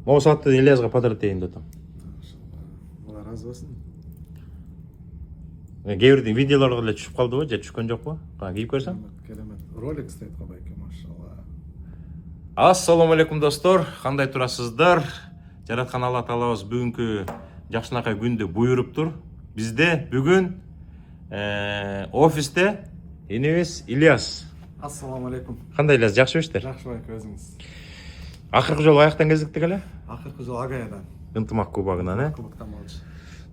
Могу саатта Ильязга подарок этейин деп атам. Алла разы болсын. Кээ бирдин видеолорго эле түшүп калдыбы же түшкөн жокпу? Кана кийип көрсөм. Керемет. Ролик стоит кабайке, машалла. Ассаламу алейкум достор, кандай турасыздар? Жараткан Алла Таалабыз бүгүнкү жакшынакай күндү буйруптур. Бизде бүгүн офисте энебиз Ильяс. Ассаламу алейкум. Кандай Ильяс, жакшыбы иштер? Жакшы байке өзүңүз. Акыркы жолу аяктан кезиктик эле. Акыркы жолу Агаядан. Ынтымак кубагынан, Кубактан болчу.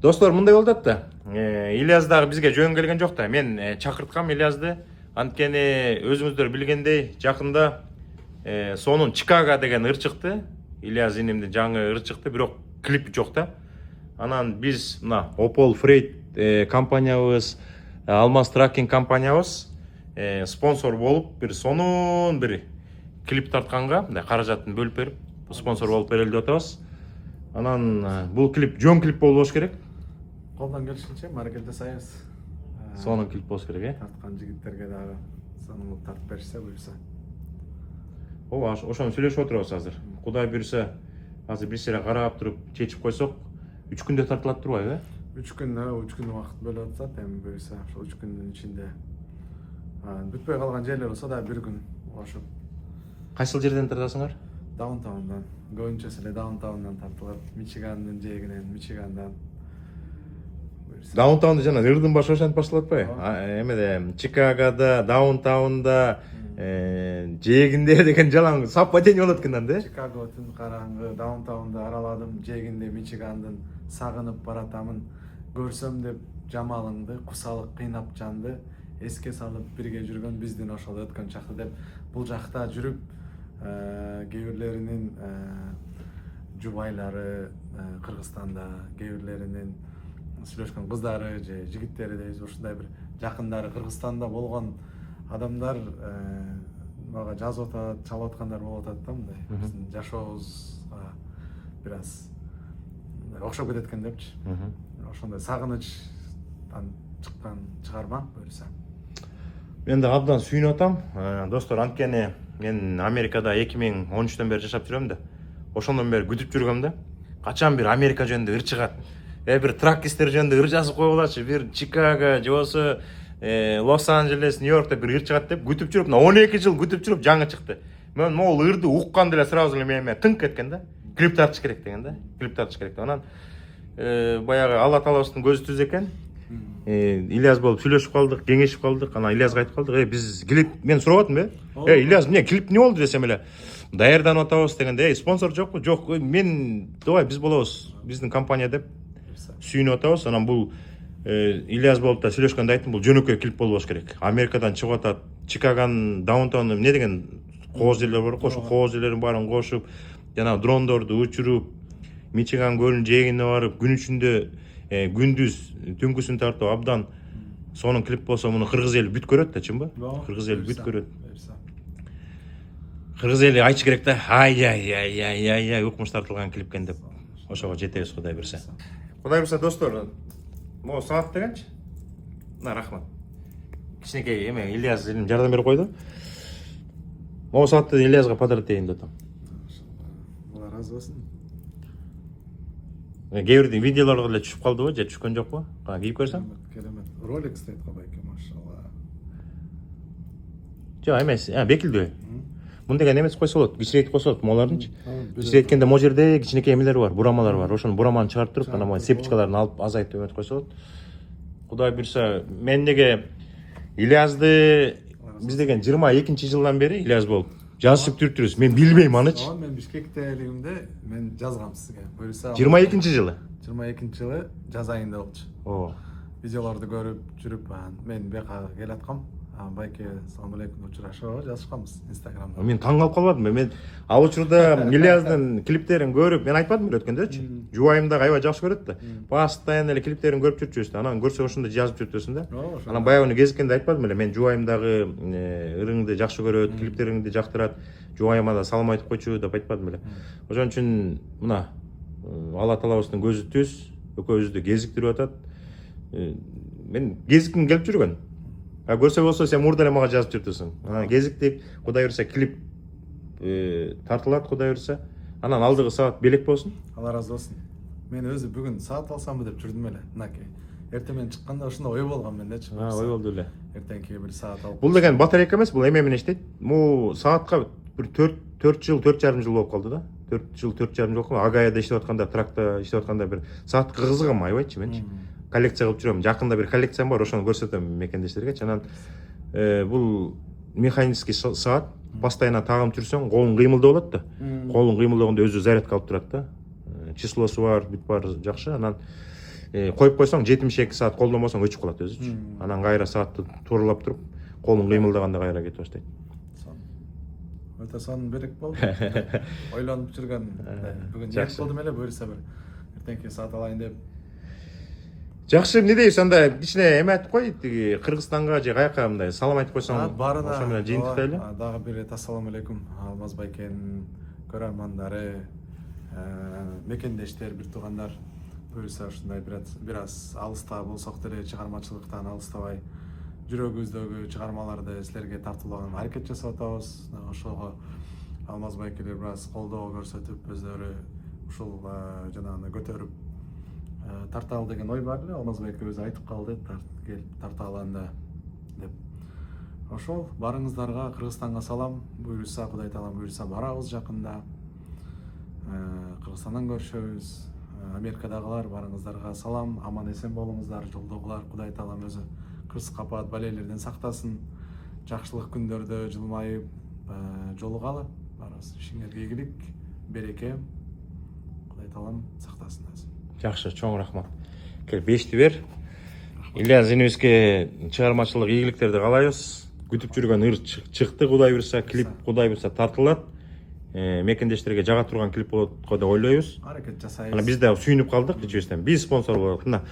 Достор, мындай болуп атты. Ильяс дагы бизге жөн келген жок да. Мен чакырткам Ильязды. Анткени өзүңүздөр билгендей, жакында сонун Чикаго деген ыр чыкты. Ильяс инемдин жаңы ыр чыкты, бирок клип жок да. Анан биз мына Opel Freight компаниябыз, Алмаз Тракинг компаниябыз спонсор болуп бир сонун бир клип тартканга, мындай каражатын бөлүп берип, спонсор болуп берели деп атабыз. Анан бул клип жөн клип болуш керек. Колдон келишинче аракет жасайбыз. Сонун клип болуш керек, Тарткан жигиттерге дагы сонун тартып беришсе буюрса. Ооба, ошону сүйлөшүп отурабыз азыр. Кудай буйрса, азыр бир сире карап туруп чечип койсок, 3 күндө тартылат турбайбы? 3 күн убакыт бөлүп атсат, эми буюрса, ошол 3 күндүн ичинде бүтпөй калган жерлер болсо да 1 күн ошоп. Кайсыл жерден тартасыңар? Даунтаундан. Көбүнчөсү эле даунтаундан тартылат. Мичигандын жээгинен, Мичигандан. Даунтаунда жана ырдын башы ошентип башталат атпайбы? Эмеде Чикагода, даунтаунда, жээгинде деген жалаң саппа тени болот экен да. Чикаго түн караңгы, даунтаунду араладым, жээгинде Мичигандын сагынып баратамын. Көрсөм деп жамалыңды, кусалык кыйнап жанды, эске салып бирге жүргөн биздин ошол өткөн чакты деп бул жакта жүрүп кээ бирлеринин жубайлары Кыргызстанда, кээ бирлеринин сүйлөшкөн кыздары же жигиттери дейбиз, ушундай бир жакындары Кыргызстанда болгон адамдар мага жазып атат, чалып аткандар болуп атат да, мындай биздин жашообузга бир аз окшоп кетет экен депчи. Ошондой сагынычтан чыккан чыгарма буюрса. Мен да абдан сүйүнүп атам. Достор, анткени мен Америкада 2013-төн бери жашап жүрөм да. Ошондон бери күтүп жүргөм да. Качан бир Америка жөнүндө ыр чыгат. Бир траккистер жөнүндө ыр жазып койгулачы, бир Чикаго же болбосо Лос-Анджелес, Нью-Йоркто бир ыр чыгат деп күтүп жүрүп, 12 жыл күтүп жүрүп жаңы чыкты. Мен могул ырды укканда эле сразу эле мээме тынк кеткен да. Клип тартыш керек деген да. Клип тартыш керек деп. Анан баягы Алла Таалабыздын көзү түз экен. Ильяс болуп сүйлөшүп калдык, кеңешип калдык. Анан Ильязга айтып калдык, биз клип мен сурап аттым Ильяс, эмне клип не болду десем эле, даярданып атабыз дегенде, спонсор жокпу? Жок, мен давай биз болобуз, биздин компания деп сүйүнүп атабыз. Анан бул Ильяс болуп да сүйлөшкөндө айттым, бул жөнөкөй клип болбош керек. Америкадан чыгып атат, Чикагонун даунтаунун эмне деген кооз жерлер бар, ошол кооз жерлерин баарын кошуп, жана дрондорду учуруп, Мичиган көлүнүн жээгине барып, күн ичинде күндүз түнкүсүн тартып абдан сонун клип болсо, муну кыргыз эли бүт көрөт да, чынбы? Кыргыз эли бүт көрөт. Кыргыз эли айтыш керек да, ай укмуш тартылган клип экен деп. Ошого жетебиз Кудай берсе. Кудай берсе, достор, могу саат дегенчи. Мына рахмат. Кичинекей эме Ильяс жардам берип койду. Могу саатты Ильязга подарок этейин деп атам. Алла разы болсын. Кээ бирдин видеолорго эле түшүп калдыбы же түшкөн жокпу? Кана кийип көрсөм. Керемет. Ролик стоит кабайке, машалла. Жок эмес, бекилдүү. Мындай эмес койсо болот, кичирейтип койсо болот молардынчы. Кичирейткенде могу жерде кичинекей эмелер бар, бурамалар бар. Ошону бураманы чыгарып туруп, анан сепичкаларын алып азайтып өтүп койсо болот. Кудай буйрса, мен деге Ильязды биз деген 22-жылдан бери Ильяс болуп жазышып жүрүптүрүз. Мен билбейм анычы. Мен Бишкекте элигимде мен жазгам сизге. Буюрса 22-жылы. 22-жылы жаз айында болчу. Ооба. Видеолорду көрүп жүрүп, мен бияка келаткам. Байке, салам алейкум, учурашып жазышканбыз Инстаграмда. Мен таң калып калбадым. Мен ал учурда Ильяздын клиптерин көрүп, мен айтпадым беле өткөндөгүчү. Жубайым дагы аябай жакшы көрөт да. Постоянно эле клиптерин көрүп жүрчүбүз да. Анан көрсө ошондо жазып жүртөсүң да. Анан баягы кезиккенде айтпадым беле, мен жубайым дагы ырыңды жакшы көрөт, клиптериңди жактырат. Жубайыма да салам айтып койчу деп айтпадым беле. Ошон үчүн мына Алла Таалабыздын көзү түз, экөөбүздү кезиктирип атат. Мен кезикким келип жүргөн. Көрсө болсо сен мурда эле мага жазып жүртөсүң. Кезиктик, Кудай буйрса клип тартылат, Кудай буйрса. Анан алдыгы саат белек болсун. Алла разы болсын. Мен өзү бүгүн саат алсамбы деп жүрдүм эле. Мынакей. Эртең менен чыкканда ушундай ой болгон мендечи. Ой болду эле. Эртеңки бир саат алып. Бул деген батарейка эмес, бул эме менен иштейт. Му саатка бир 4 жыл, 4,5 жыл болуп калды да. 4 жыл, 4,5 жыл болуп калды. Агаяда иштеп атканда, тракта иштеп атканда бир саатка кызыгам, айбайчы менчи. Коллекция кылып жүрөм. Жакында бир коллекциям бар, ошону көрсөтөм мекендештерге. Анан бул механический саат, постоянно тагып жүрсөң, колуң кыймылдап болот да. Колуң кыймылдаганда өзү зарядка алып турат да. Числосу бар, бүт бар жакшы. Анан коюп койсоң 72 саат колдонбосоң өчүп калат өзүчү. Анан кайра саатты тууралап туруп, колуң кыймылдаганда кайра кетип баштайт. Өтө сонун берек болду. Ойлонуп жүргөн. Бүгүн ниет кылдым эле, буюрса бир эртеңки саат алайын деп. Жакшы, эмне дейбиз анда кичине эме айтып кой, тиги Кыргызстанга же каяка мындай салам айтып койсоң, ошо менен жыйынтыктайлы. Дагы бир рет ассаламу алейкум, Алмаз байкенин көрөрмандары, мекендештер, бир туугандар. Буюрса ушундай бир аз алыста болсок деле чыгармачылыктан алыстабай жүрөгүбүздөгү чыгармаларды силерге тартуулаган аракет жасап атабыз. Ошого Алмаз байкелер бир аз колдоо көрсөтүп, өздөрү ушул жанагы көтөрүп тарталы деген ой бар эле. Алмаз байке өзү айтып калды, келип тарталанда деп. Ошол барыңыздарга Кыргызстанга салам. Буюрса Кудай таалам буюрса барабыз жакында. Кыргызстандан көрүшөбүз. Америкадагылар барыңыздарга салам, аман эсен болуңуздар, жолдогулар Кудай таалам өзү кырс капат балелерден сактасын. Жакшылык күндөрдө жылмайып жолугалы. Барабыз. Ишиңерге ийгилик, береке. Кудай таалам сактасын өзү. Жакшы, чоң рахмат. Келип бешти бер. Ильяс Зинебиске чыгармачылык ийгиликтерди каалайбыз. Күтүп жүргөн ыр чыкты, Кудай буйрса, клип Кудай буйрса тартылат. Мекендештерге жага турган клип болот деп ойлойбуз. Аракет жасайбыз. Ана биз да сүйүнүп калдык ичибизден. Биз спонсор болот. Мына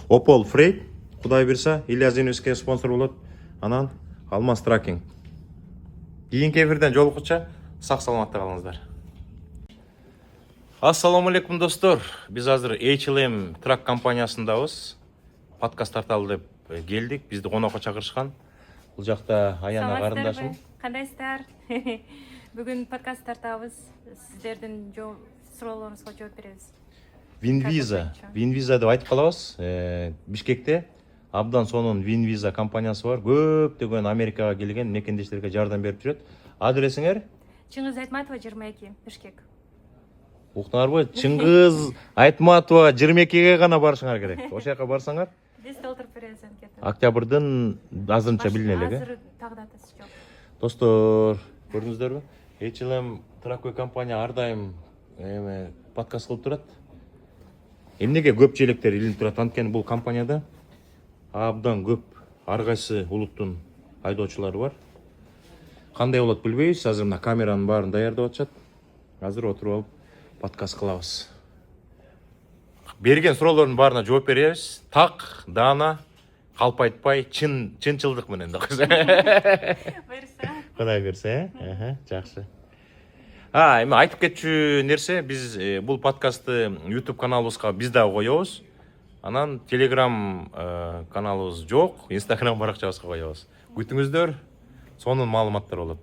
Opel Freight, Кудай буйрса, Ильяс Зинебиске спонсор болот. Анан Алмаз Тракинг. Кийинки эфирден жолуккуча сак саламатта калыңыздар. Ассаламу алейкум достор. Биз азыр HLM Truck компаниясындабыз. Подкаст тарталы деп келдик. Бизди конокко чакырышкан. Бул жакта Аяна карындашым. Кандайсыздар? Бүгүн подкаст тартабыз. Сиздердин суроолоруңузга жооп беребиз. Винвиза деп айтып калабыз. Бишкекте абдан сонун Винвиза компаниясы бар. Көптөгөн Америкага келген мекендештерге жардам берип жүрөт. Адресиңер? Чыңгыз Айтматова 22, Бишкек. Уктуңарбы? Чыңгыз Айтматова 22ге гана барышыңар керек. Ошол жака барсаңар, Биз толтуруп беребиз анкетти. октябрдын азырынча билине элек. Азыр тагдатасы жок. Достор, көрдүңүздөрбү? HLM Truck компания ар дайым подкаст кылып турат. Эмнеге көп желектер илинип турат? Анткени бул компанияда абдан көп ар кайсы улуттун айдоочулары бар. Кандай болот билбейбиз. Азыр мына камеранын баарын даярдап атышат. Азыр отуруп алып подкаст кылабыз. Берген суроолордун баарына жооп беребиз. Так, даана, калп айтпай, чынчылдык менен да. Буйрса. Кудай берсе, жакшы. Эми айтып кетчү нерсе, биз бул подкастты YouTube каналыбызга биз да коебуз. Анан Telegram каналыбыз жок, Instagram баракчабызга коебуз. Күтүңүздөр, сонун маалыматтар болот.